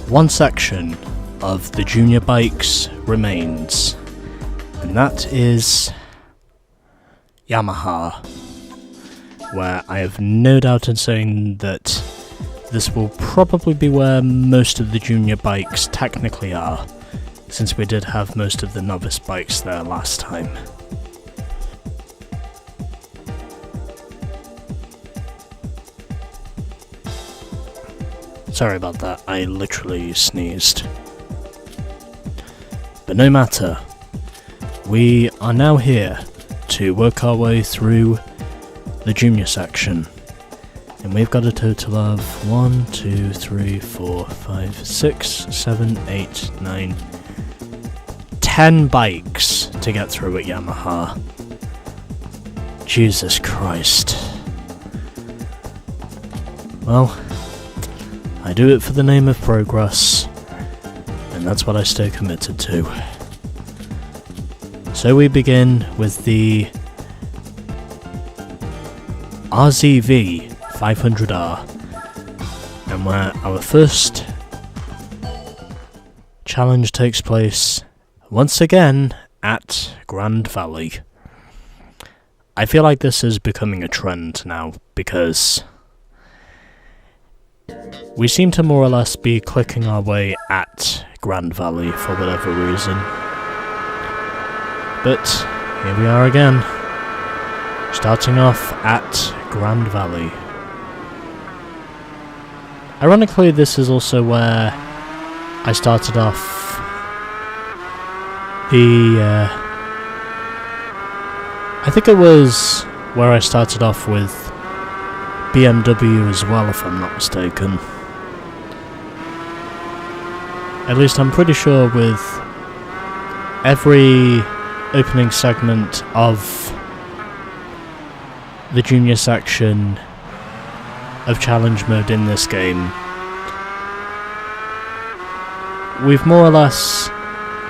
one section of the junior bikes remains, and that is Yamaha, where I have no doubt in saying that this will probably be where most of the junior bikes technically are, since we did have most of the novice bikes there last time. Sorry about that, I literally sneezed. But no matter, we are now here to work our way through the junior section. And we've got a total of 1, 2, 3, 4, 5, 6, 7, 8, 9, 10 bikes to get through at Yamaha. Jesus Christ. Well, I do it for the name of progress, and that's what I stay committed to. So we begin with the RZV 500R, and where our first challenge takes place once again at Grand Valley. I feel like this is becoming a trend now, because we seem to more or less be clicking our way at Grand Valley for whatever reason. But here we are again, starting off at Grand Valley. Ironically, this is also where I started off I think it was where I started off with BMW as well, if I'm not mistaken. At least I'm pretty sure with every opening segment of the junior section of challenge mode in this game, we've more or less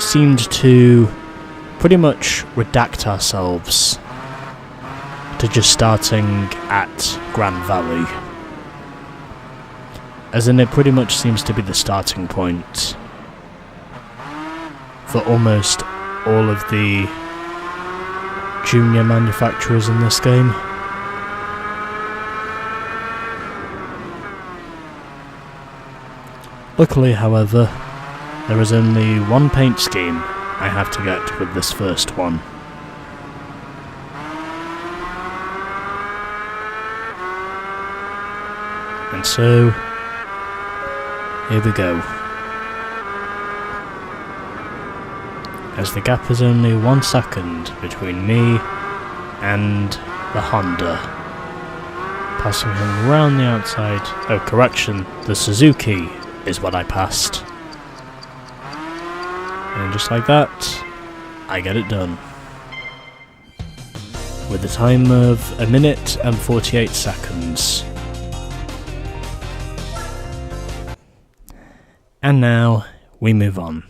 seemed to pretty much redact ourselves to just starting at Grand Valley. As in, it pretty much seems to be the starting point for almost all of the junior manufacturers in this game. Luckily, however, there is only one paint scheme I have to get with this first one. And so, here we go. As the gap is only 1 second between me and the Honda. Passing him around the outside. Oh, correction, the Suzuki is what I passed. And just like that, I get it done. With a time of 1 minute and 48 seconds. And now, we move on.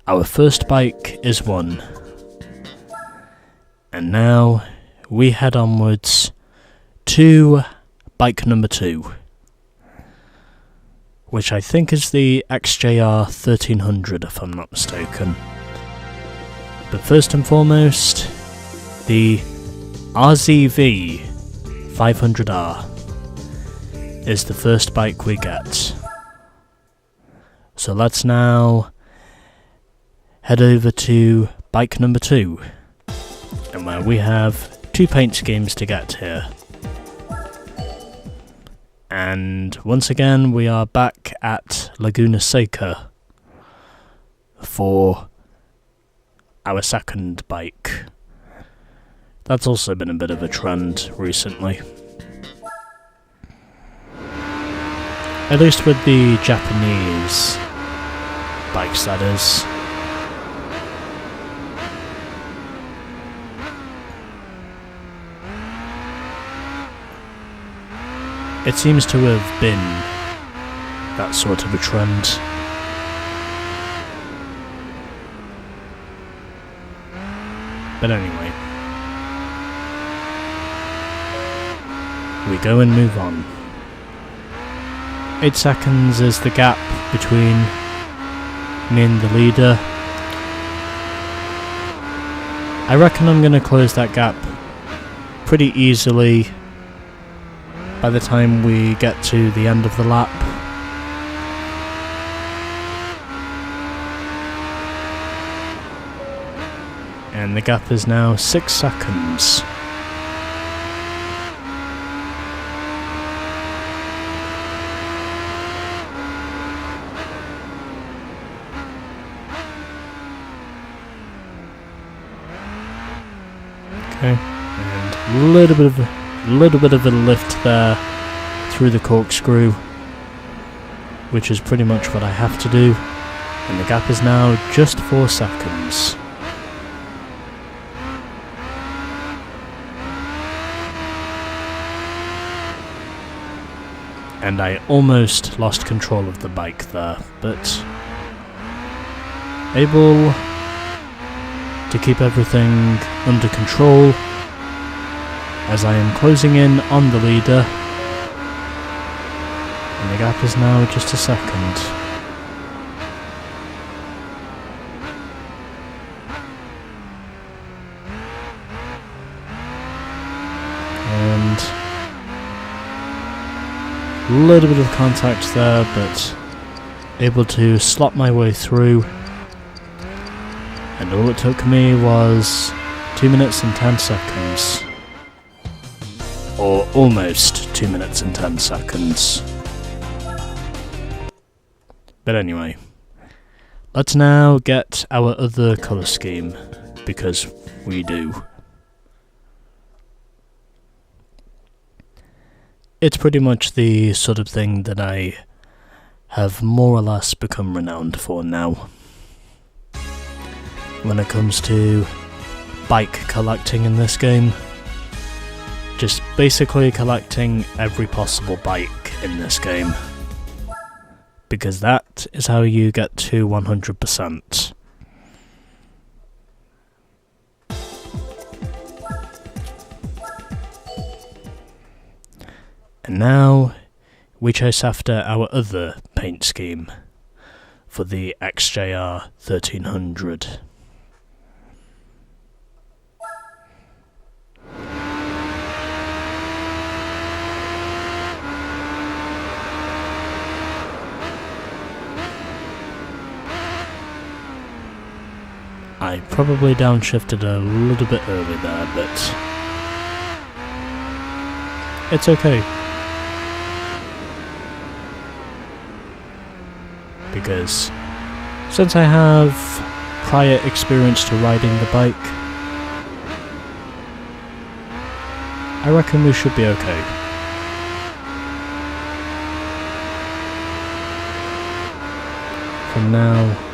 Our first bike is won. And now, we head onwards to bike number 2. Which I think is the XJR 1300, if I'm not mistaken. But first and foremost, the RZV 500R is the first bike we get. So let's now head over to bike number 2, and where we have 2 paint schemes to get here. And once again, we are back at Laguna Seca for our second bike. That's also been a bit of a trend recently. At least with the Japanese bikes, that is. It seems to have been that sort of a trend. But anyway, we go and move on. 8 seconds is the gap between me and the leader. I reckon I'm going to close that gap pretty easily by the time we get to the end of the lap. And the gap is now 6 seconds. Okay, and a little bit of a lift there through the corkscrew, which is pretty much what I have to do. And the gap is now just 4 seconds. And I almost lost control of the bike there, but able to keep everything under control as I am closing in on the leader, and the gap is now just a second. And a little bit of contact there, but able to slot my way through. And all it took me was 2 minutes and 10 seconds. Or almost 2 minutes and 10 seconds. But anyway, let's now get our other colour scheme, because we do. It's pretty much the sort of thing that I have more or less become renowned for now. When it comes to bike collecting in this game, just basically collecting every possible bike in this game, because that is how you get to 100%. And now we chase after our other paint scheme for the XJR 1300. I probably downshifted a little bit early there, but it's okay. Because since I have prior experience to riding the bike, I reckon we should be okay. From now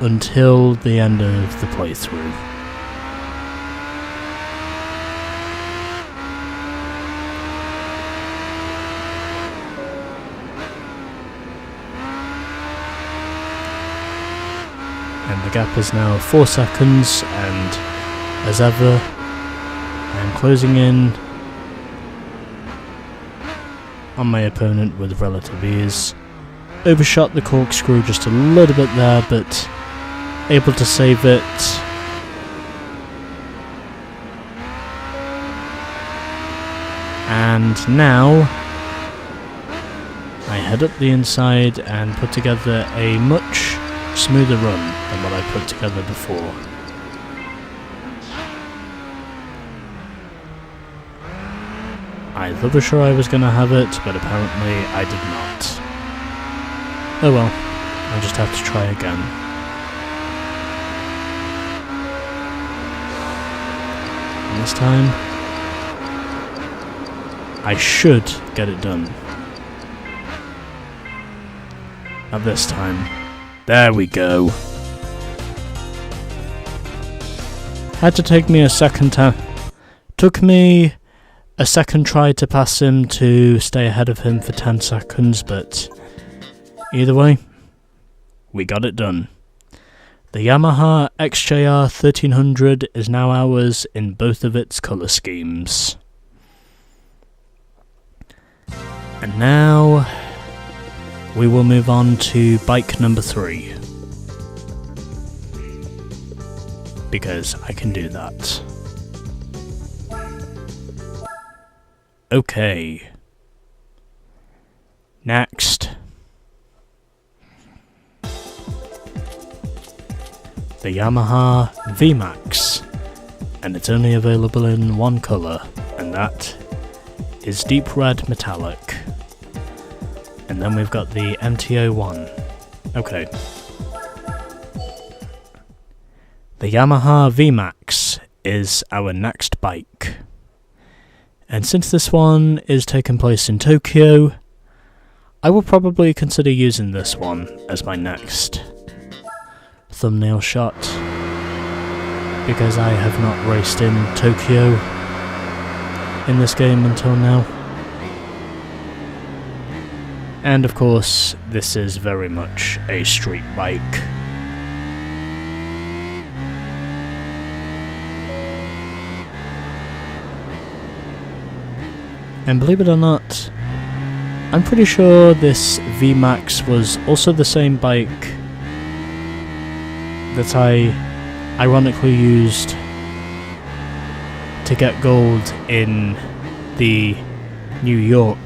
until the end of the playthrough. And the gap is now 4 seconds, and as ever, I am closing in on my opponent with relative ease. Overshot the corkscrew just a little bit there, but able to save it. And now I head up the inside and put together a much smoother run than what I put together before. I thought for sure I was going to have it, but apparently I did not. Oh well, I'll just have to try again. And this time, I should get it done. Not this time. There we go. Had to take me a second time. Took me a second try to pass him to stay ahead of him for 10 seconds, but either way, we got it done. The Yamaha XJR 1300 is now ours in both of its colour schemes. And now we will move on to bike number 3. Because I can do that. Okay. Next. The Yamaha VMAX. And it's only available in one colour, and that is deep red metallic. And then we've got the MT-01. Okay. The Yamaha VMAX is our next bike. And since this one is taking place in Tokyo, I will probably consider using this one as my next thumbnail shot, because I have not raced in Tokyo in this game until now. And of course, this is very much a street bike. And believe it or not, I'm pretty sure this VMAX was also the same bike that I ironically used to get gold in the New York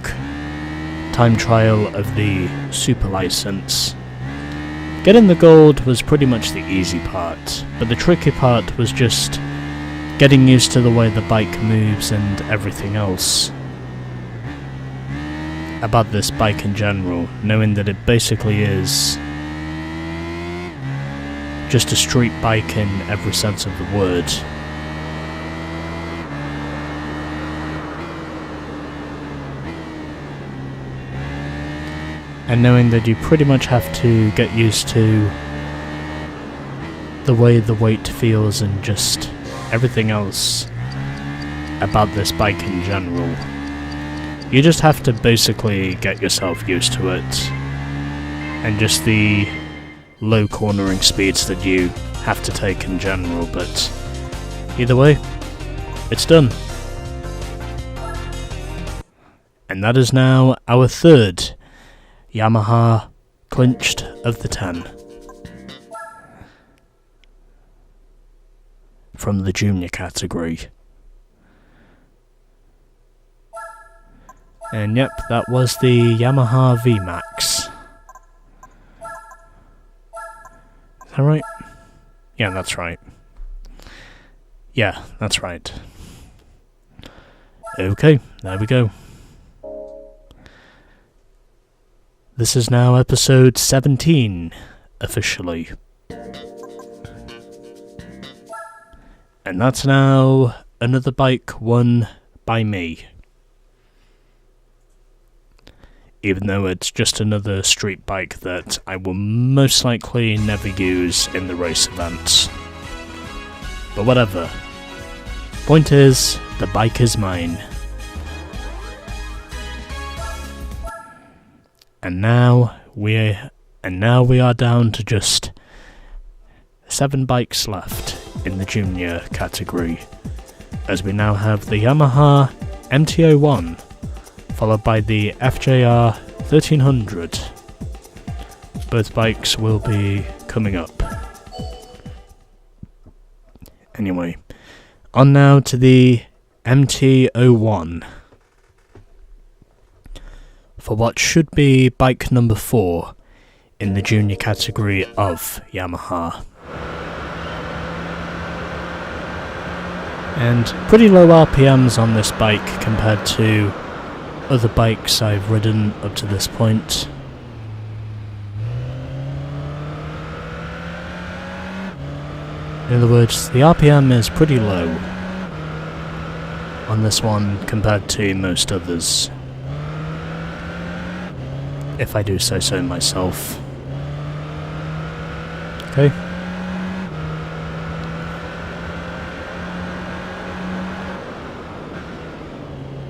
time trial of the Super License. Getting the gold was pretty much the easy part, but the tricky part was just getting used to the way the bike moves and everything else about this bike in general, knowing that it basically is just a street bike in every sense of the word. And knowing that you pretty much have to get used to the way the weight feels and just everything else about this bike in general. You just have to basically get yourself used to it, and just the low cornering speeds that you have to take in general, but either way, it's done. And that is now our third Yamaha clinched of the 10 from the junior category. And yep, that was the Yamaha VMAX. Is that right? Yeah, that's right. Yeah, that's right. Okay, there we go. This is now episode 17, officially. And that's now another bike won by me. Even though it's just another street bike that I will most likely never use in the race events. But whatever. Point is, the bike is mine. And now we are down to just 7 bikes left in the junior category, as we now have the Yamaha MT-01, followed by the FJR 1300. Both bikes will be coming up. Anyway, on now to the MT-01, for what should be bike number 4 in the junior category of Yamaha. And pretty low RPMs on this bike compared to other bikes I've ridden up to this point. In other words, the RPM is pretty low on this one compared to most others, if I do say so myself. Okay.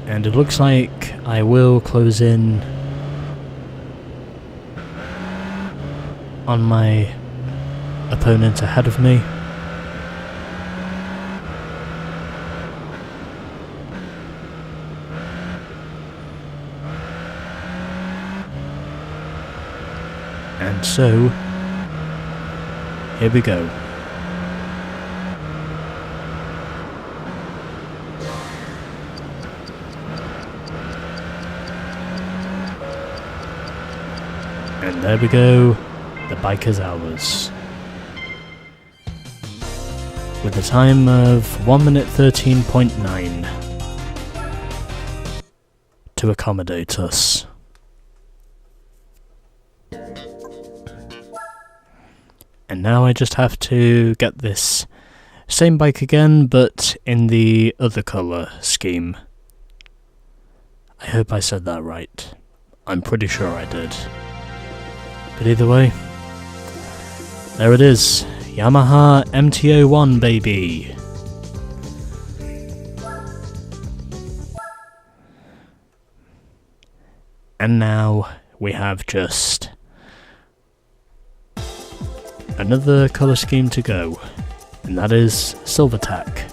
And it looks like I will close in on my opponent ahead of me. And so, here we go. And there we go, the bike is ours. With a time of 1 minute 13.9 to accommodate us. And now I just have to get this same bike again, but in the other colour scheme. I hope I said that right. I'm pretty sure I did. But either way, there it is. Yamaha MT-01, baby. And now we have just another colour scheme to go, and that is Silver Tack.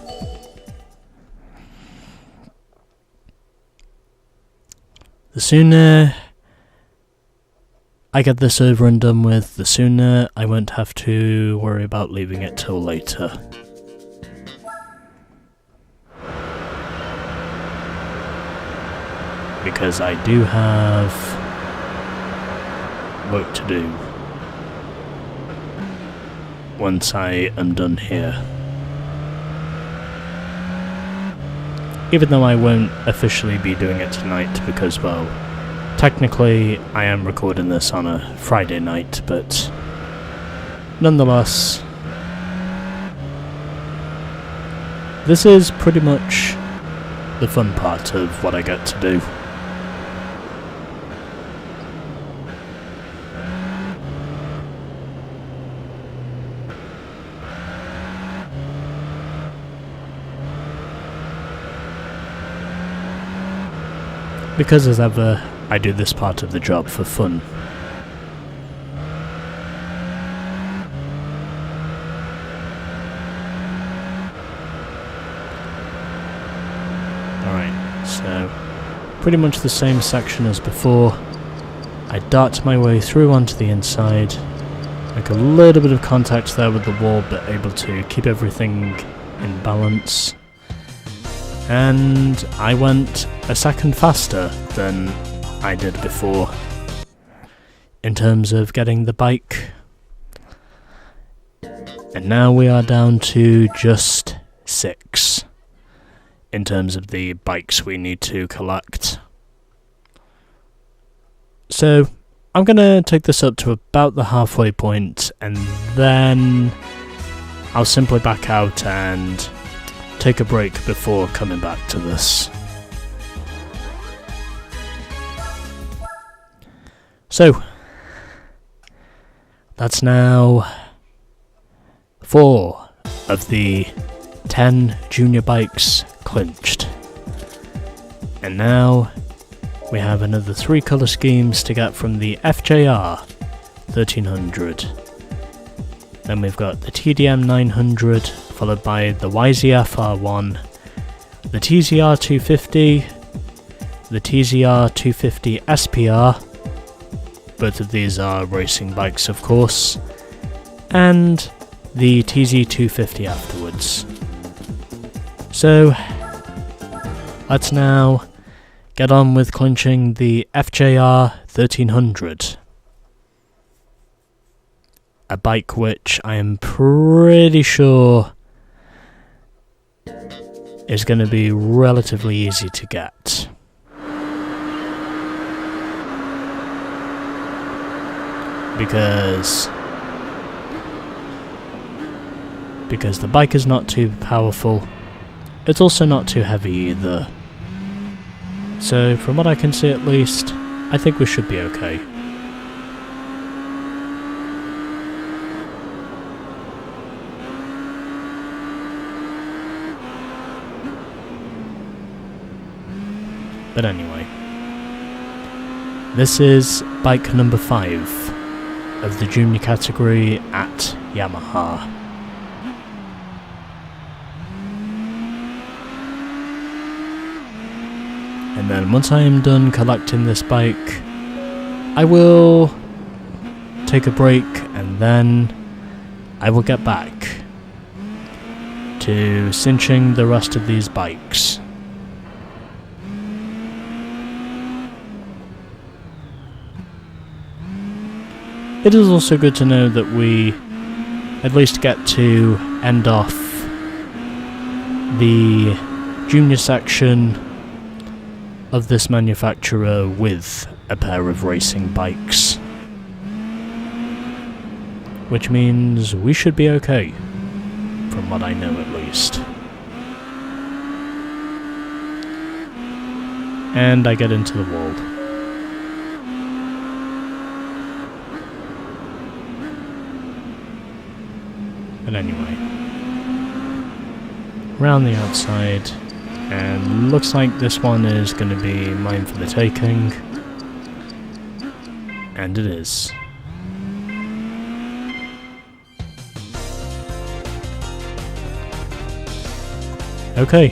The sooner I get this over and done with, the sooner I won't have to worry about leaving it till later. Because I do have work to do once I am done here. Even though I won't officially be doing it tonight because, well, technically, I am recording this on a Friday night, but nonetheless, this is pretty much the fun part of what I get to do. Because as ever, I do this part of the job for fun. Alright, so pretty much the same section as before. I dart my way through onto the inside, make a little bit of contact there with the wall, but able to keep everything in balance. And I went a second faster than I did before in terms of getting the bike. And now we are down to just 6 in terms of the bikes we need to collect. So I'm going to take this up to about the halfway point, and then I'll simply back out and take a break before coming back to this. So, that's now 4 of the 10 junior bikes clinched. And now we have another 3 colour schemes to get from the FJR 1300. Then we've got the TDM 900, followed by the YZF R1, the TZR 250, the TZR 250 SPR, both of these are racing bikes of course, and the TZ250 afterwards. So, let's now get on with clinching the FJR 1300. A bike which I am pretty sure is going to be relatively easy to get. Because the bike is not too powerful, it's also not too heavy either. So from what I can see at least, I think we should be okay. But anyway, this is bike number 5 of the junior category at Yamaha. And then once I am done collecting this bike, I will take a break, and then I will get back to cinching the rest of these bikes. It is also good to know that we at least get to end off the junior section of this manufacturer with a pair of racing bikes. Which means we should be okay, from what I know at least. And I get into the wall. But anyway, around the outside, and looks like this one is going to be mine for the taking. And it is. Okay.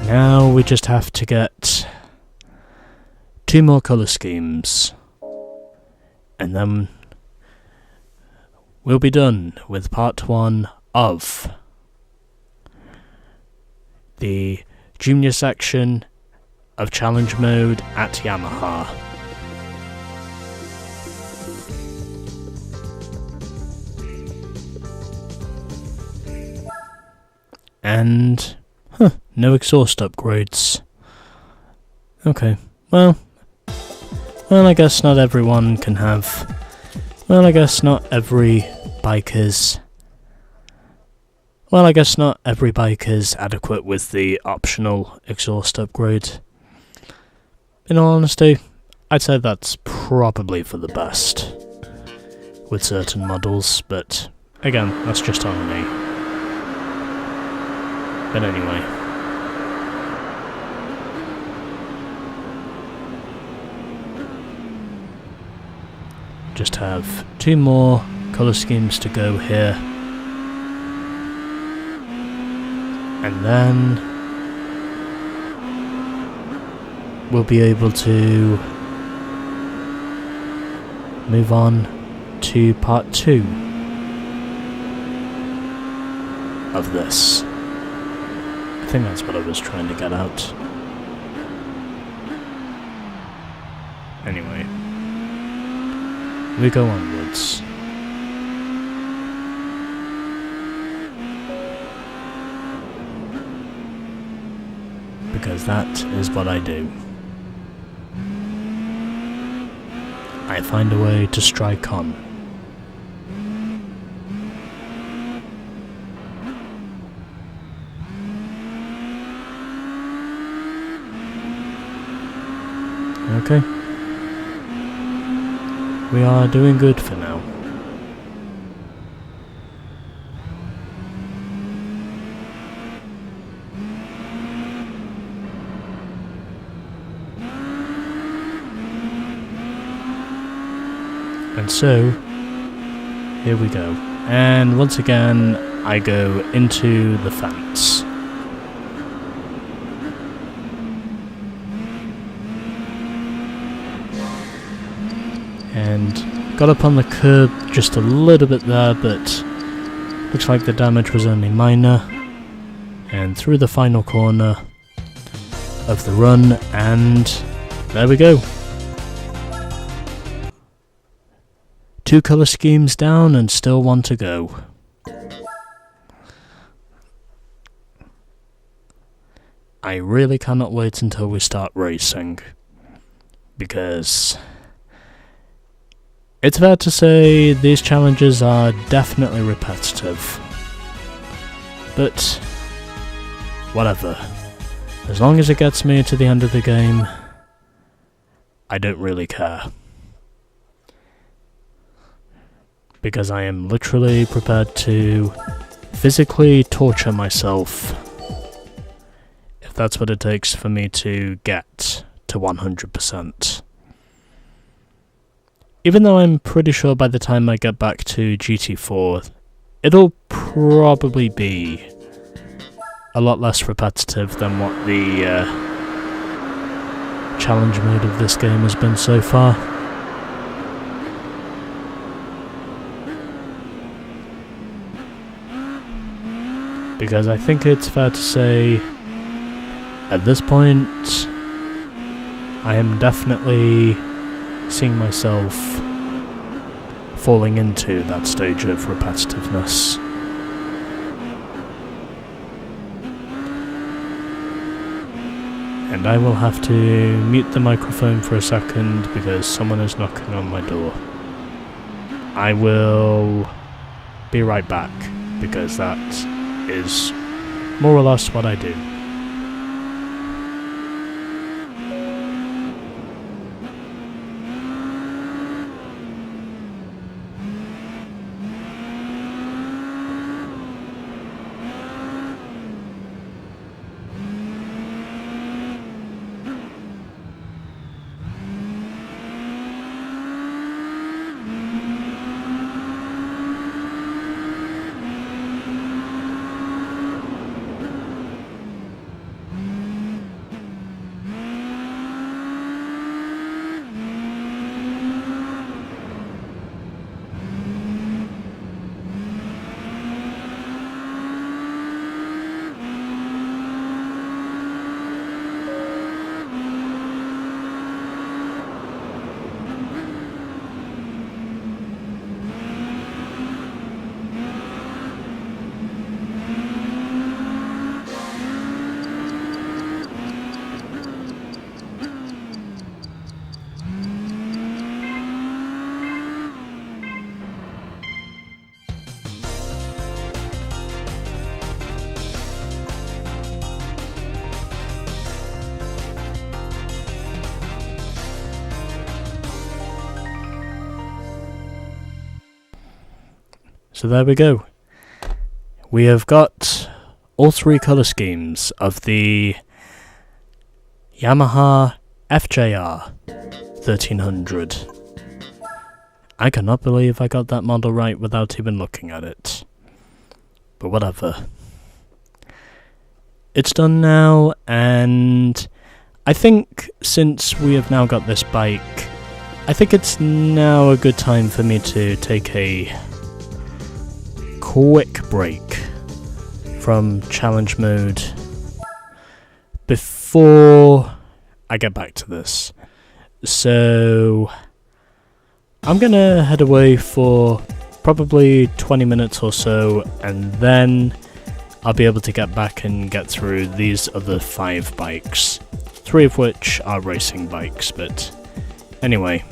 Now we just have to get 2 more colour schemes. And then we'll be done with part 1 of the junior section of challenge mode at Yamaha. And no exhaust upgrades. Okay, well, I guess not everyone can have. Well, I guess not every bike is. Well, I guess not every bike is adequate with the optional exhaust upgrade. In all honesty, I'd say that's probably for the best with certain models, but again, that's just on me. But anyway. Just have 2 more colour schemes to go here. And then we'll be able to move on to part 2 of this. I think that's what I was trying to get out. Anyway, we go onwards. Because that is what I do. I find a way to strike on. Okay. We are doing good for now. And so, here we go. And once again, I go into the fence. And got up on the curb just a little bit there, but looks like the damage was only minor. And through the final corner of the run, and there we go. 2 colour schemes down and still 1 to go. I really cannot wait until we start racing, because it's fair to say these challenges are definitely repetitive. But whatever. As long as it gets me to the end of the game, I don't really care. Because I am literally prepared to physically torture myself if that's what it takes for me to get to 100%. Even though I'm pretty sure by the time I get back to GT4, it'll probably be a lot less repetitive than what the challenge mode of this game has been so far. because I think it's fair to say, at this point, I am definitely seeing myself falling into that stage of repetitiveness. And I will have to mute the microphone for a second because someone is knocking on my door. I will be right back because that is more or less what I do. So there we go. We have got all three colour schemes of the Yamaha FJR 1300. I cannot believe I got that model right without even looking at it. But whatever. It's done now, and I think since we have now got this bike, I think it's now a good time for me to take a quick break from challenge mode before I get back to this. So I'm gonna head away for probably 20 minutes or so, and then I'll be able to get back and get through these other 5 bikes, 3 of which are racing bikes. But anyway,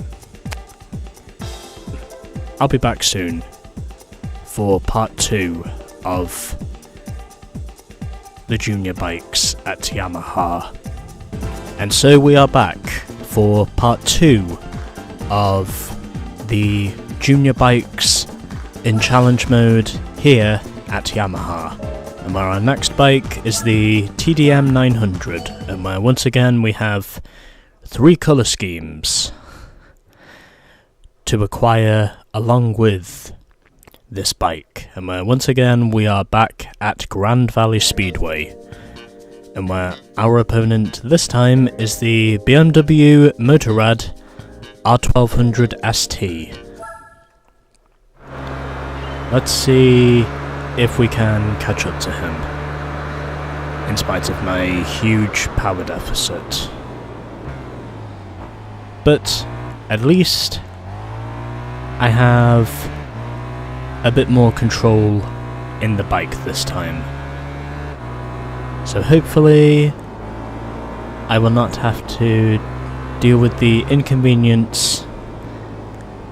I'll be back soon for part 2 of the junior bikes at Yamaha. And so we are back for part 2 of the junior bikes in challenge mode here at Yamaha. And where our next bike is the TDM 900, and where once again we have 3 colour schemes to acquire along with this bike, and where once again we are back at Grand Valley Speedway, and where our opponent this time is the BMW Motorrad R1200 ST. Let's see if we can catch up to him, in spite of my huge power deficit. But at least I have a bit more control in the bike this time. So hopefully I will not have to deal with the inconvenience.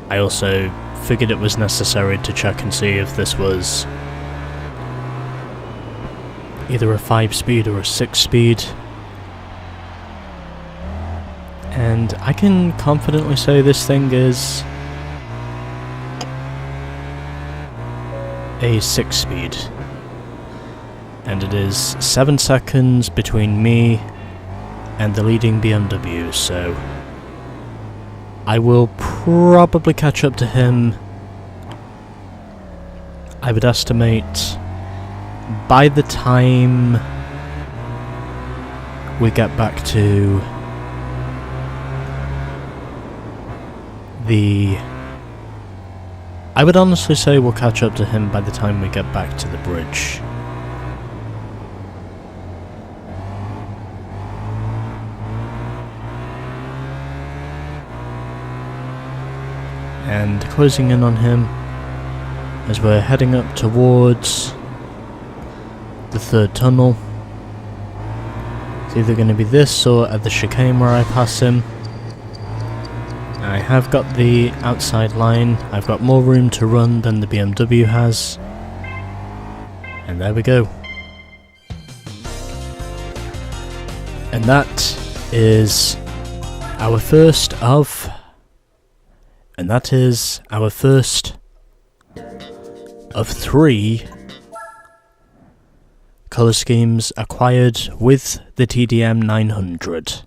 I also figured it was necessary to check and see if this was either a 5-speed or a 6-speed. And I can confidently say this thing is a 6-speed, and it is 7 seconds between me and the leading BMW, so I will probably catch up to him, I would estimate, by the time we get back to the... I would honestly say we'll catch up to him by the time we get back to the bridge. and closing in on him as we're heading up towards the third tunnel. It's either going to be this or at the chicane where I pass him. I have got the outside line. I've got more room to run than the BMW has. And there we go. And that is our first of three colour schemes acquired with the TDM 900.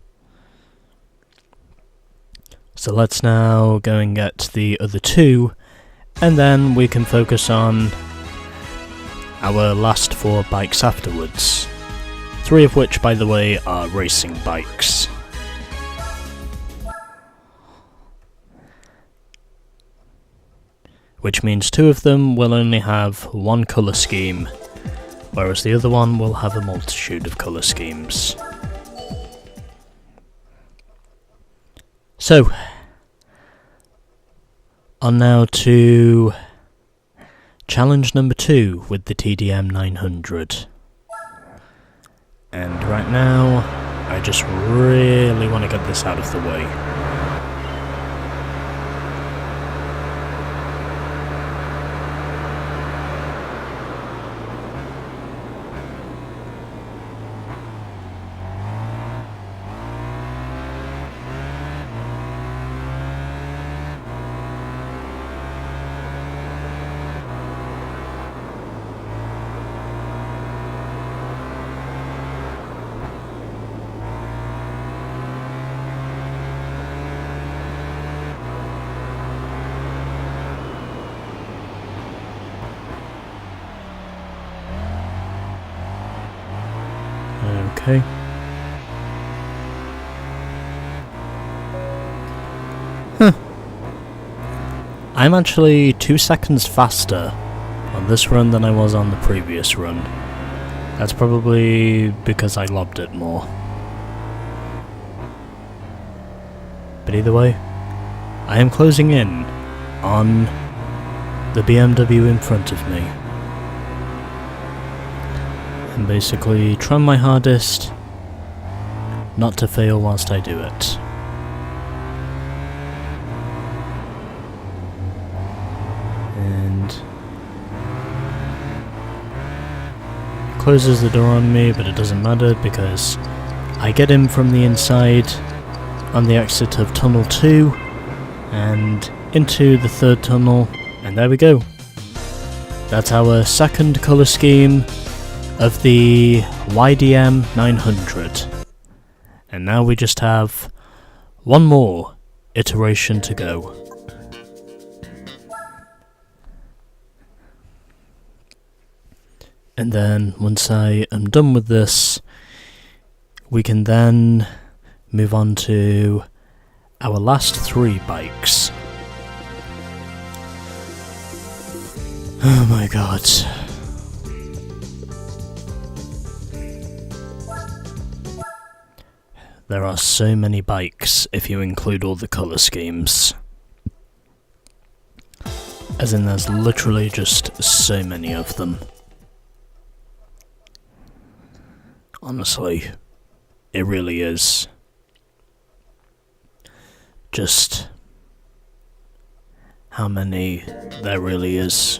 So let's now go and get the other two, and then we can focus on our last 4 bikes afterwards. 3 of which, by the way, are racing bikes. Which means 2 of them will only have 1 colour scheme, whereas the other one will have a multitude of colour schemes. So, on now to challenge number 2 with the TDM 900. And right now, I just really want to get this out of the way. Okay. I'm actually 2 seconds faster on this run than I was on the previous run. That's probably because I lobbed it more. But either way, I am closing in on the BMW in front of me. And basically trying my hardest not to fail whilst I do it. And closes the door on me, but it doesn't matter because I get in from the inside on the exit of tunnel 2 and into the third tunnel, and there we go. That's our second colour scheme of the YDM 900. And now we just have one more iteration to go. And then once I am done with this, we can then move on to our last 3 bikes. Oh my god. There are so many bikes if you include all the colour schemes. As in, there's literally just so many of them. Honestly, it really is. Just how many there really is.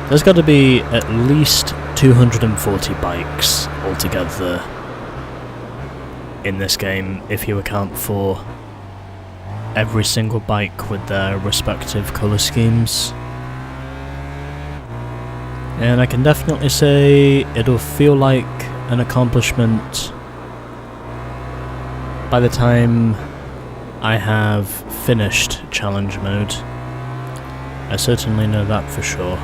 There's got to be at least 240 bikes altogether in this game if you account for every single bike with their respective colour schemes. And I can definitely say it'll feel like an accomplishment by the time I have finished challenge mode. I certainly know that for sure.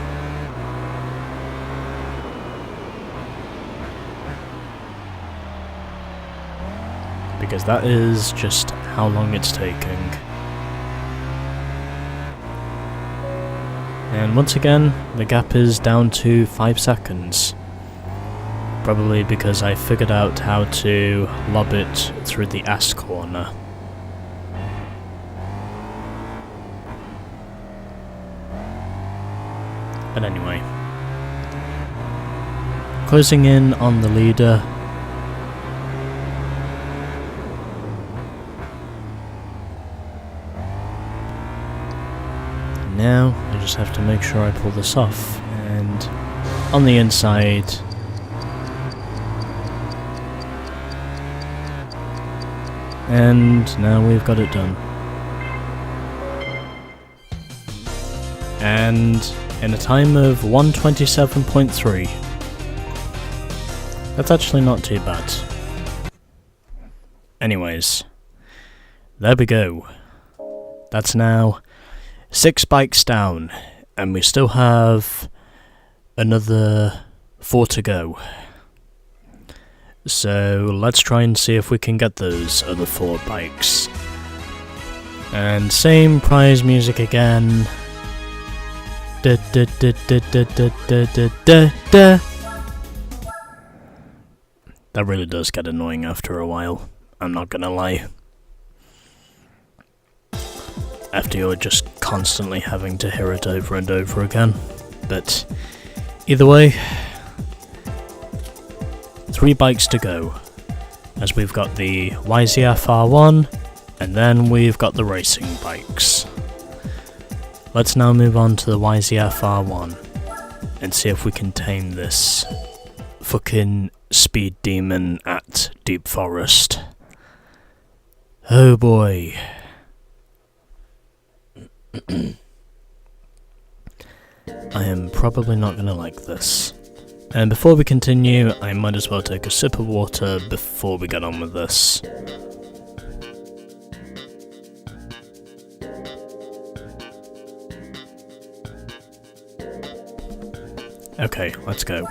Because that is just how long it's taking. And once again, the gap is down to 5 seconds. Probably because I figured out how to lob it through the ass corner. But anyway, closing in on the leader. Now I just have to make sure I pull this off, and on the inside and now we've got it done. And in a time of 1:27.3. That's actually not too bad. Anyways, there we go. That's now 6 bikes down, and we still have another 4 to go. So let's try and see if we can get those other 4 bikes. And same prize music again. Da, da, da, da, da, da, da, da, da, da. That really does get annoying after a while, I'm not gonna lie. After you're just constantly having to hear it over and over again. But either way, 3 bikes to go, as we've got the YZF R1, and then we've got the racing bikes. Let's now move on to the YZF R1, and see if we can tame this fucking speed demon at Deep Forest. Oh boy. I am probably not gonna like this. And before we continue, I might as well take a sip of water before we get on with this. Okay, let's go.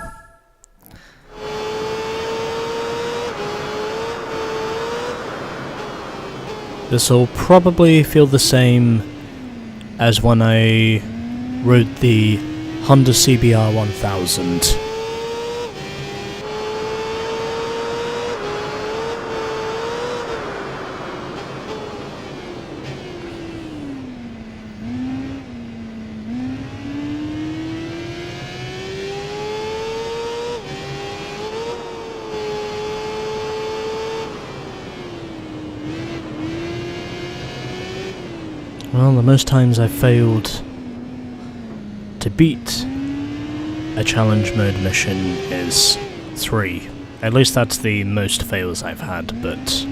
This'll probably feel the same as when I rode the Honda CBR 1000. Well, the most times I've failed to beat a challenge mode mission is 3. At least that's the most fails I've had, but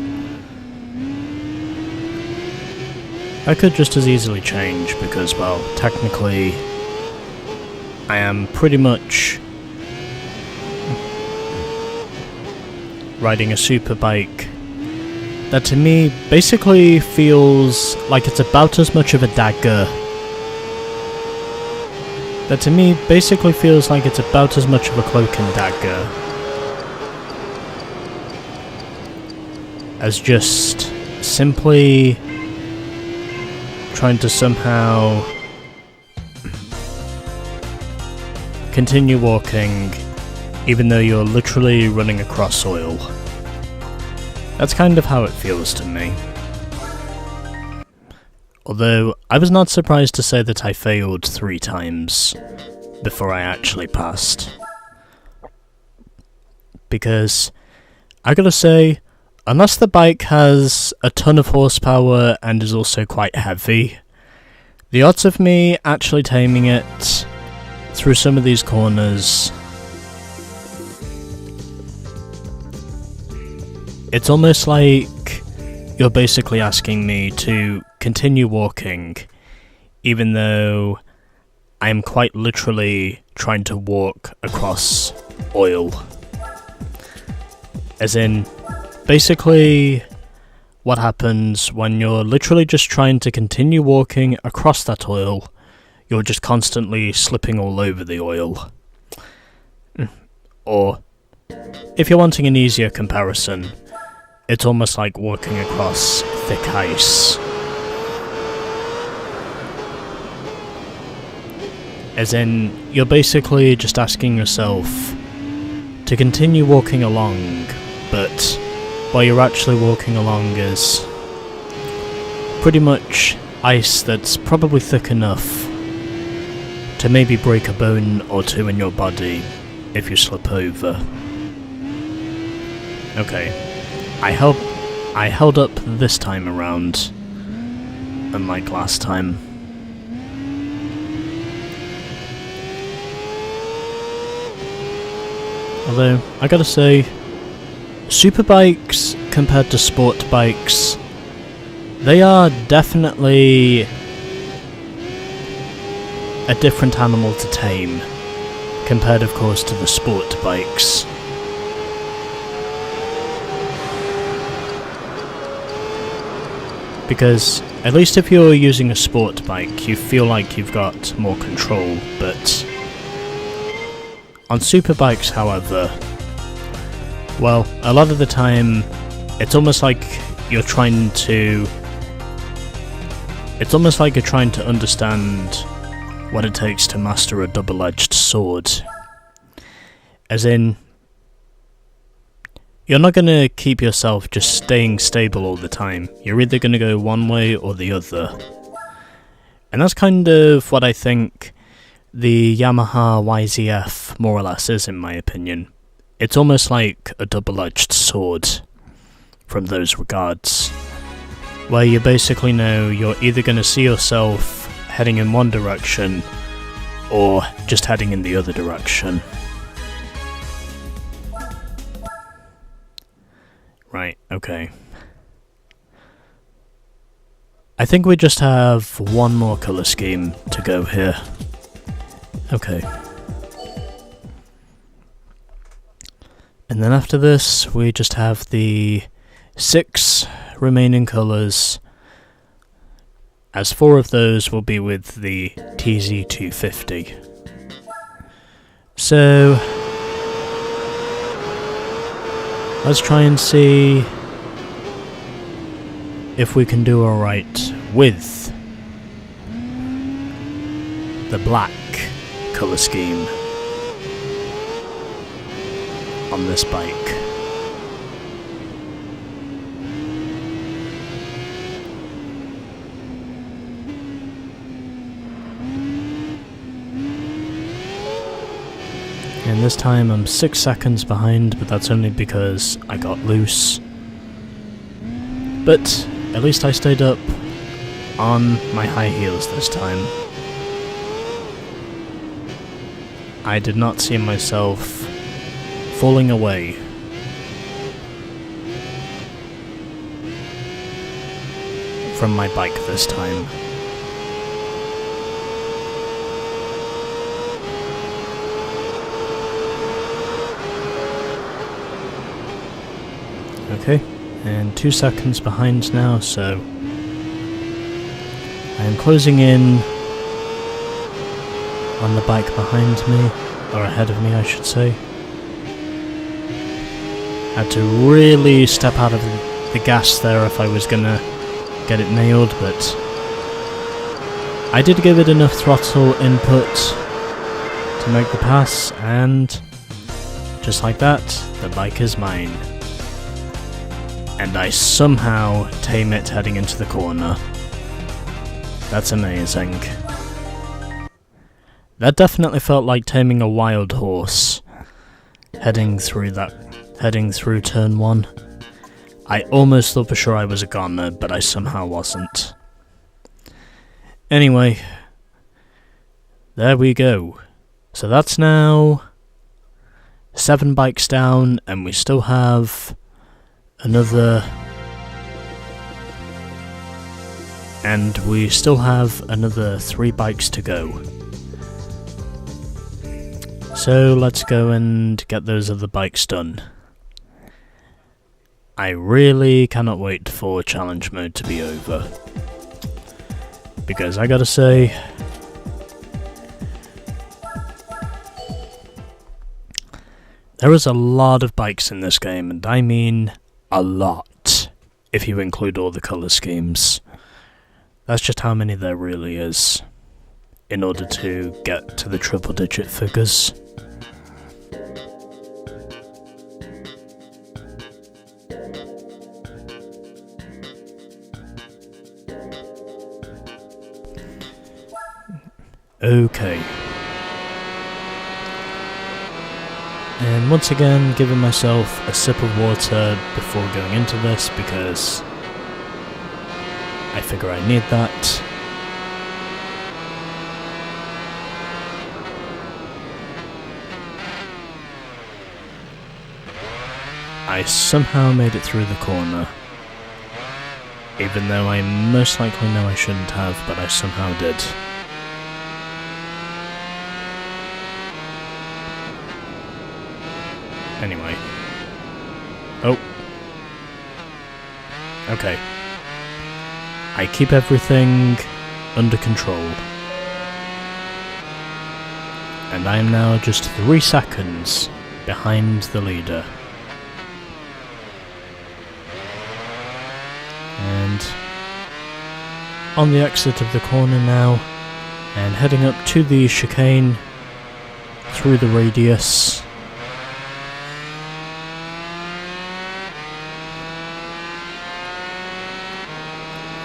I could just as easily change because, well, technically I am pretty much riding a super bike that to me basically feels like it's about as much of a dagger. That to me basically feels like it's about as much of a cloak and dagger as just simply trying to somehow continue walking even though you're literally running across oil. That's kind of how it feels to me. Although, I was not surprised to say that I failed 3 times before I actually passed. Because, I gotta say, unless the bike has a ton of horsepower and is also quite heavy, the odds of me actually taming it through some of these corners, it's almost like you're basically asking me to continue walking, even though I am quite literally trying to walk across oil. As in, basically, what happens when you're literally just trying to continue walking across that oil, you're just constantly slipping all over the oil. Or, if you're wanting an easier comparison, it's almost like walking across thick ice. As in, you're basically just asking yourself to continue walking along, but while you're actually walking along is pretty much ice that's probably thick enough to maybe break a bone or two in your body if you slip over. Okay, I held up this time around, unlike last time. Although, I gotta say, superbikes compared to sport bikes, they are definitely a different animal to tame, compared of course to the sport bikes. Because, at least if you're using a sport bike, you feel like you've got more control, but on superbikes, however, well, a lot of the time, it's almost like you're trying to understand what it takes to master a double-edged sword. As in, you're not going to keep yourself just staying stable all the time. You're either going to go one way or the other. And that's kind of what I think the Yamaha YZF more or less is, in my opinion. It's almost like a double-edged sword from those regards, where you basically know you're either going to see yourself heading in one direction or just heading in the other direction. Right, okay. I think we just have one more colour scheme to go here. Okay. And then after this, we just have the 6 remaining colours, as 4 of those will be with the TZ250. So, let's try and see if we can do alright with the black colour scheme on this bike. And this time I'm 6 seconds behind, but that's only because I got loose. But at least I stayed up on my high heels this time. I did not see myself falling away. From my bike this time. Okay, and 2 seconds behind now, so I am closing in on the bike behind me, or ahead of me I should say. Had to really step out of the gas there if I was gonna get it nailed, but I did give it enough throttle input to make the pass, and just like that, the bike is mine. And I somehow tame it heading into the corner. That's amazing. That definitely felt like taming a wild horse. Heading through turn 1. I almost thought for sure I was a goner, but I somehow wasn't. Anyway, there we go. So that's now 7 bikes down, and we still have another 3 bikes to go. So let's go and get those other bikes done. I really cannot wait for challenge mode to be over, because I gotta say, there is a lot of bikes in this game, and I mean a lot, if you include all the colour schemes. That's just how many there really is, in order to get to the triple digit figures. Okay. And once again, giving myself a sip of water before going into this because I figure I need that. I somehow made it through the corner. Even though I most likely know I shouldn't have, but I somehow did. Anyway. Oh. Okay. I keep everything under control. And I am now just 3 seconds behind the leader. And on the exit of the corner now, and heading up to the chicane through the radius.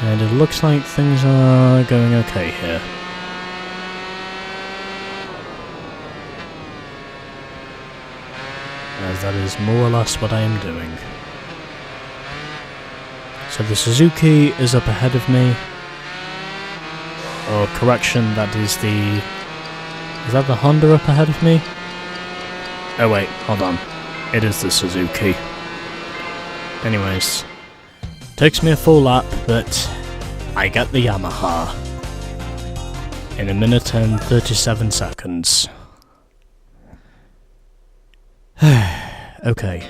And it looks like things are going okay here. As that is more or less what I am doing. So the Suzuki is up ahead of me. Or correction, that is the... Is that the Honda up ahead of me? Oh wait, hold on. It is the Suzuki. Anyways. Takes me a full lap, but I get the Yamaha. In 1 minute and 37 seconds. Okay.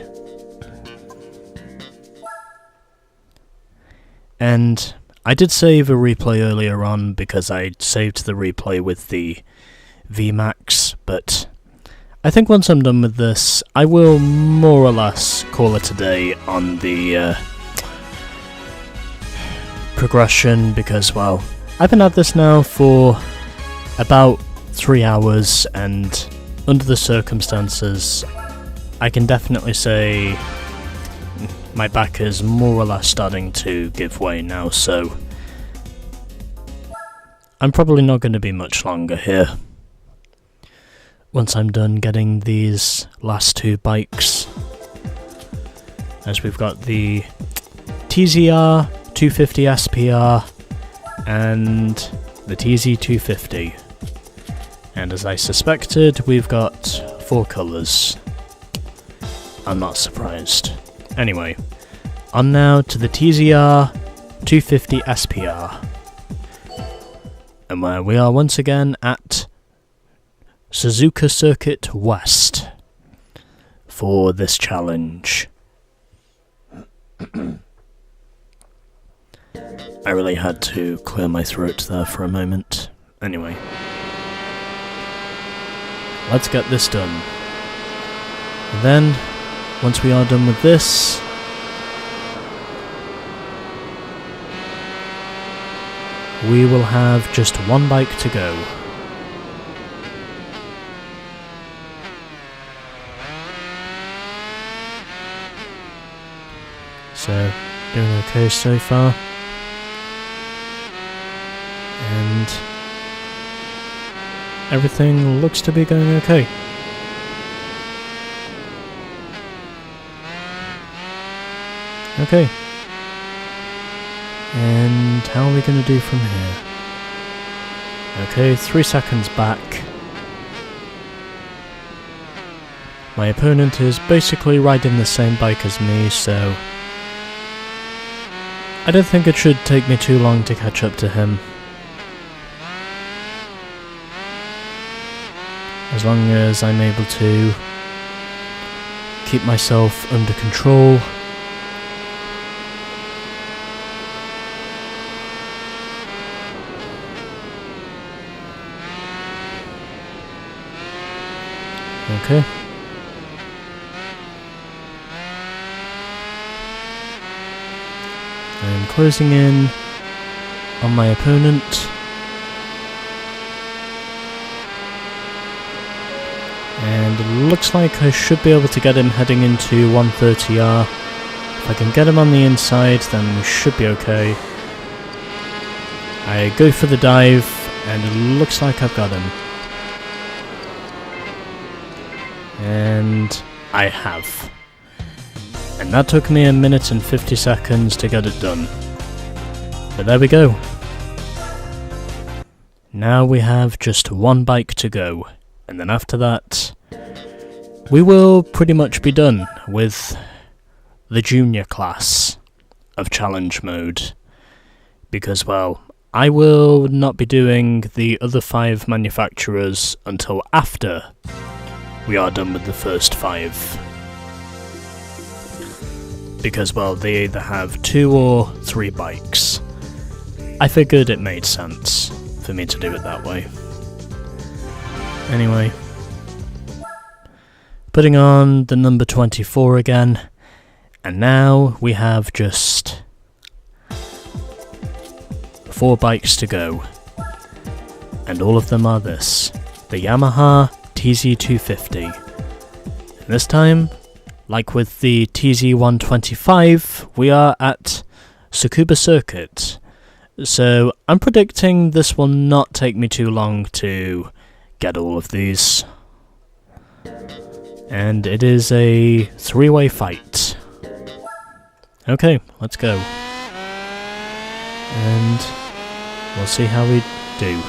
And I did save a replay earlier on because I saved the replay with the VMAX, but I think once I'm done with this, I will more or less call it a day on the progression because, well, I've been at this now for about 3 hours and under the circumstances, I can definitely say my back is more or less starting to give way now, so I'm probably not going to be much longer here. Once I'm done getting these last 2 bikes, as we've got the TZR 250 SPR and the TZ250, and as I suspected, we've got 4 colours. I'm not surprised. Anyway, on now to the TZR 250 SPR, and where we are once again at Suzuka Circuit West for this challenge. I really had to clear my throat there for a moment. Anyway, let's get this done. And then, once we are done with this, we will have just 1 bike to go. So, doing okay so far. And everything looks to be going okay. Okay. And how are we going to do from here? Okay, 3 seconds back. My opponent is basically riding the same bike as me, so I don't think it should take me too long to catch up to him. As long as I'm able to keep myself under control. Okay. I'm closing in on my opponent. And it looks like I should be able to get him heading into 130R. If I can get him on the inside, then we should be okay. I go for the dive, And it looks like I've got him. And I have. And that took me 1 minute and 50 seconds to get it done. But there we go. Now we have just one bike to go. And then after that, we will pretty much be done with the junior class of challenge mode. Because, well, I will not be doing the other 5 manufacturers until after we are done with the first 5. Because, well, they either have 2 or 3 bikes. I figured it made sense for me to do it that way. Anyway, putting on the number 24 again, and now we have just 4 bikes to go, and all of them are this, the Yamaha TZ250. And this time, like with the TZ125, we are at Tsukuba Circuit, so I'm predicting this will not take me too long to get all of these. And it is a 3-way fight. Okay, let's go. And we'll see how we do.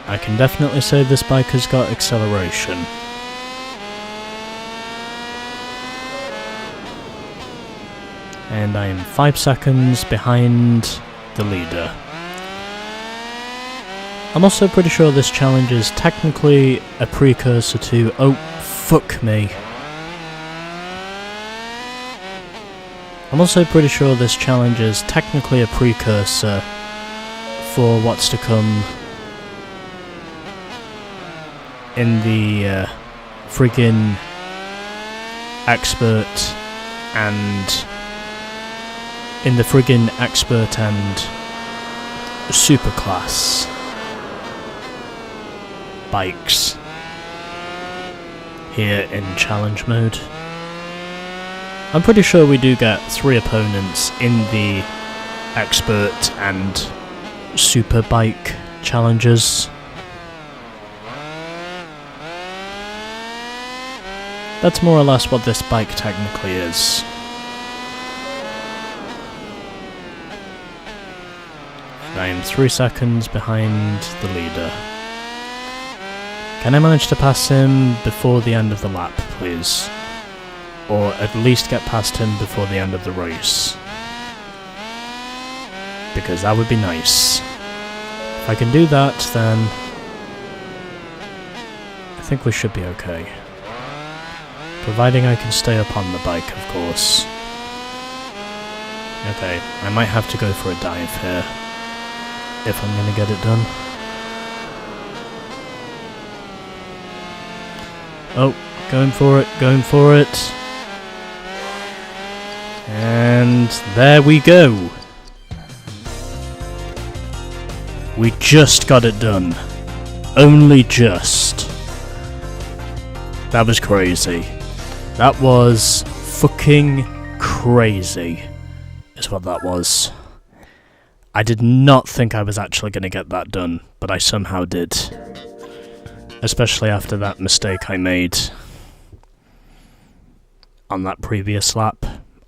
I can definitely say this bike has got acceleration. And I am 5 seconds behind the leader. I'm also pretty sure this challenge is technically a precursor to... Oh, fuck me. I'm also pretty sure this challenge is technically a precursor for what's to come in the friggin' expert and superclass bikes here in challenge mode. I'm pretty sure we do get 3 opponents in the expert and super bike challenges. That's more or less what this bike technically is. And I am 3 seconds behind the leader. Can I manage to pass him before the end of the lap, please? Or at least get past him before the end of the race. Because that would be nice. If I can do that, then I think we should be okay. Providing I can stay up on the bike, of course. Okay, I might have to go for a dive here, if I'm gonna get it done. Oh, going for it, going for it. And there we go. We just got it done. Only just. That was crazy. That was fucking crazy, is what that was. I did not think I was actually going to get that done, but I somehow did. Especially after that mistake I made on that previous lap.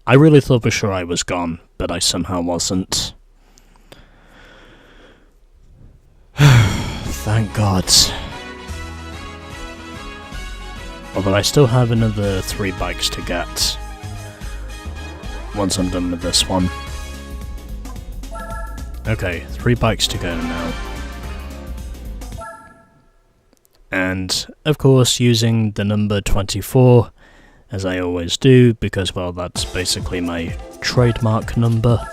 I really thought for sure I was gone, but I somehow wasn't. Thank God. Although I still have another 3 bikes to get once I'm done with this one. Okay, 3 bikes to go now. And, of course, using the number 24, as I always do, because, well, that's basically my trademark number.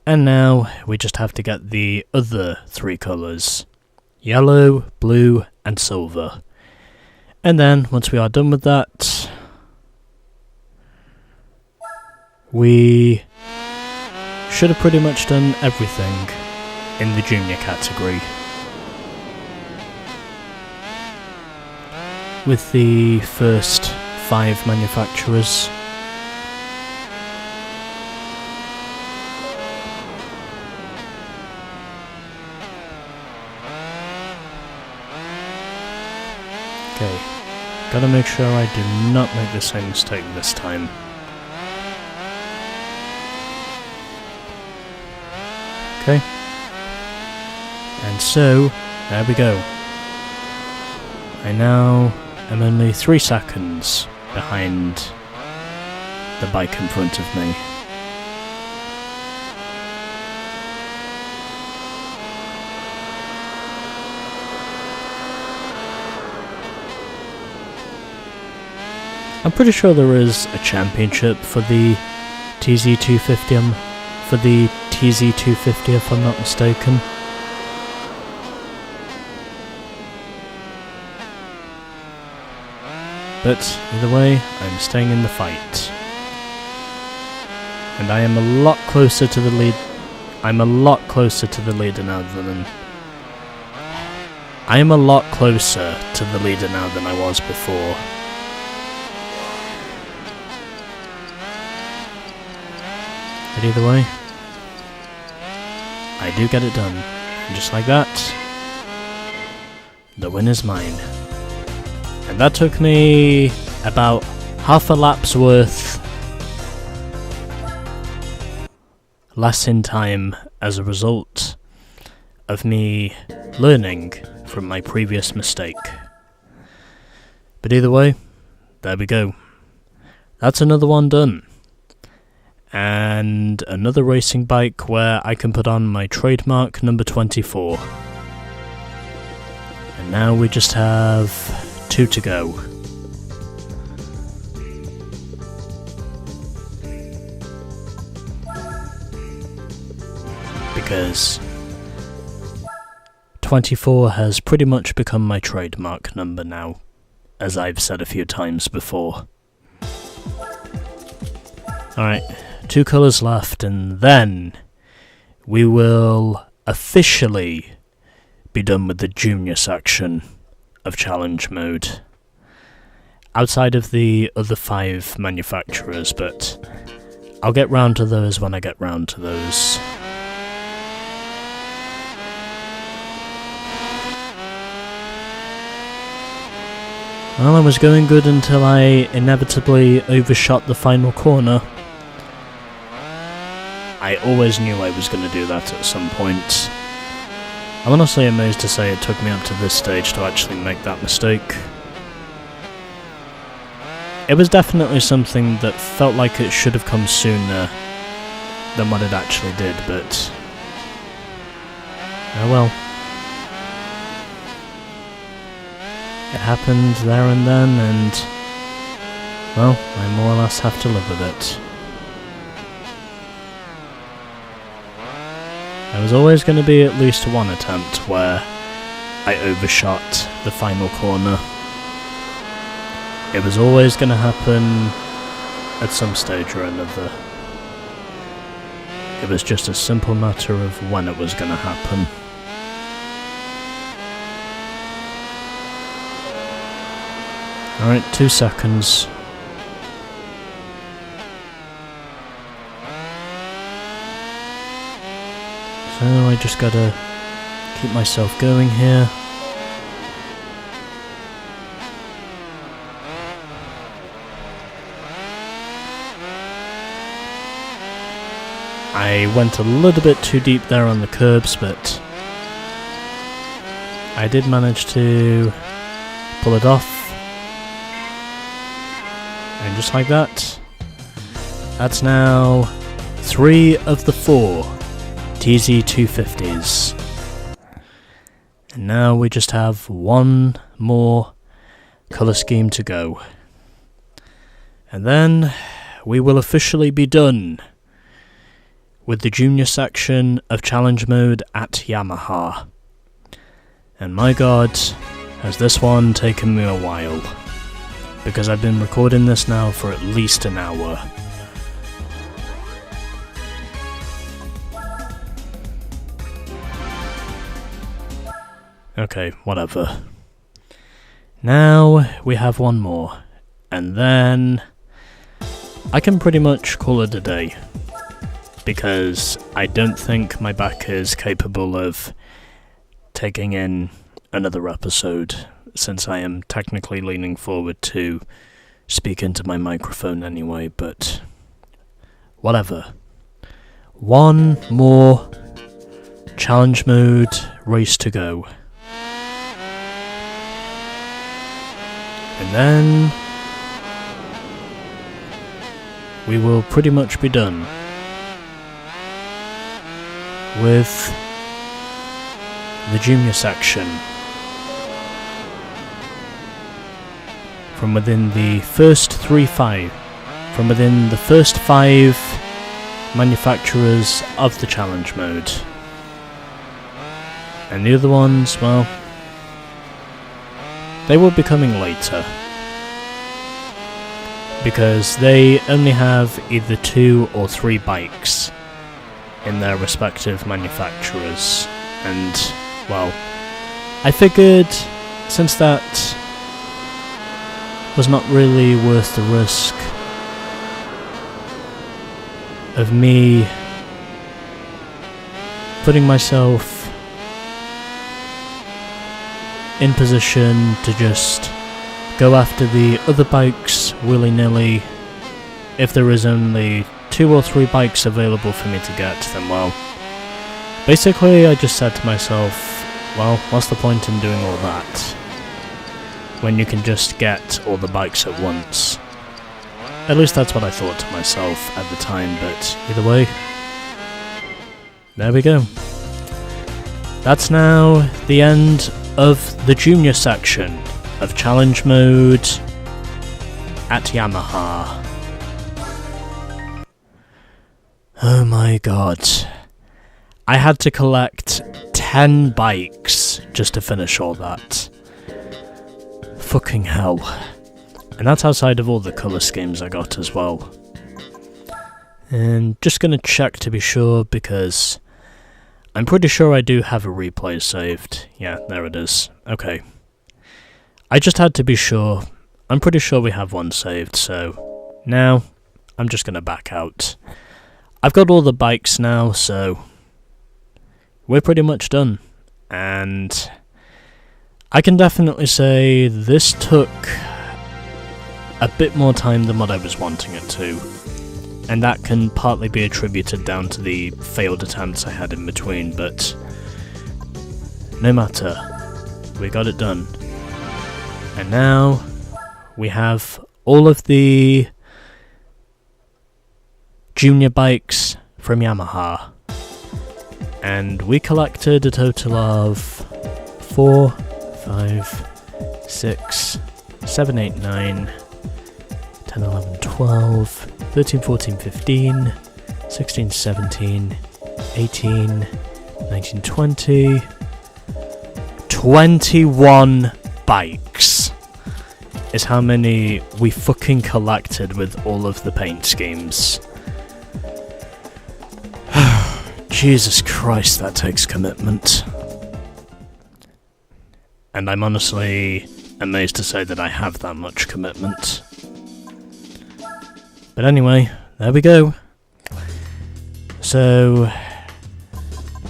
And now, we just have to get the other 3 colours. Yellow, blue, and silver. And then, once we are done with that, we should have pretty much done everything in the junior category. With the first 5 manufacturers. Gotta make sure I do not make the same mistake this time. Okay. And so, there we go. I now am only 3 seconds behind the bike in front of me. I'm pretty sure there is a championship for the TZ250, if I'm not mistaken. But either way, I'm staying in the fight. And I am a lot closer to the lead. I'm a lot closer to the leader now than I was before. But either way, I do get it done. And just like that, the win is mine. And that took me about half a lap's worth less in time as a result of me learning from my previous mistake. But either way, there we go. That's another one done. And another racing bike where I can put on my trademark number 24. And now we just have 2 to go. Because 24 has pretty much become my trademark number now, as I've said a few times before. Alright, 2 colours left, and then we will officially be done with the junior section of challenge mode. Outside of the other 5 manufacturers, but I'll get round to those when I get round to those. Well, I was going good until I inevitably overshot the final corner. I always knew I was going to do that at some point. I'm honestly amazed to say it took me up to this stage to actually make that mistake. It was definitely something that felt like it should have come sooner than what it actually did, but oh well. It happened there and then, and well, I more or less have to live with it. There was always going to be at least one attempt where I overshot the final corner. It was always going to happen at some stage or another. It was just a simple matter of when it was going to happen. Alright, 2 seconds. So I just gotta keep myself going here. I went a little bit too deep there on the curbs, but I did manage to pull it off. And just like that, that's now 3 of the 4 TZ250s. And now we just have 1 more colour scheme to go. And then we will officially be done with the junior section of challenge mode at Yamaha. And my god, has this one taken me a while. Because I've been recording this now for at least an hour. Okay, whatever. Now we have 1 more, and then I can pretty much call it a day, because I don't think my back is capable of taking in another episode. since I am technically leaning forward to speak into my microphone anyway, but whatever. One more challenge mode race to go. And then we will pretty much be done with the junior section. From within the first five manufacturers of the challenge mode. And the other ones, well, they will be coming later, because they only have either 2 or 3 bikes in their respective manufacturers. And, well, I figured since that was not really worth the risk of me putting myself in position to just go after the other bikes willy-nilly. If there is only 2 or 3 bikes available for me to get, then well, basically I just said to myself, well, what's the point in doing all that when you can just get all the bikes at once? At least that's what I thought to myself at the time, but either way, there we go. That's now the end of the junior section of challenge mode at Yamaha. Oh my god. I had to collect 10 bikes just to finish all that. Fucking hell. And that's outside of all the colour schemes I got as well. And just gonna check to be sure, because I'm pretty sure I do have a replay saved. Yeah, there it is. Okay. I just had to be sure. I'm pretty sure we have one saved, so now I'm just gonna back out. I've got all the bikes now, so we're pretty much done. And I can definitely say this took a bit more time than what I was wanting it to. And that can partly be attributed down to the failed attempts I had in between, but no matter, we got it done. And now we have all of the junior bikes from Yamaha. And we collected a total of 4, 5, 6, 7, 8, 9, 10, 11, 12, 13, 14, 15, 16, 17, 18, 19, 20, 21 bikes is how many we fucking collected with all of the paint schemes. Jesus Christ, that takes commitment. And I'm honestly amazed to say that I have that much commitment. But anyway, there we go. So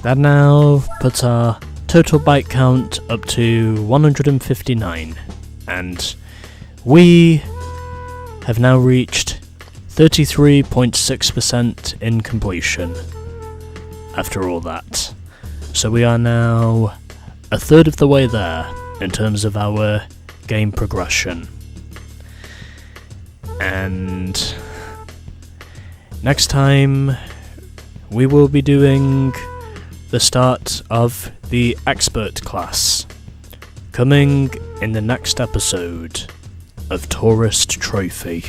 that now puts our total bike count up to 159, and we have now reached 33.6% in completion after all that. So we are now a third of the way there in terms of our game progression. And next time we will be doing the start of the expert class, coming in the next episode of Tourist Trophy.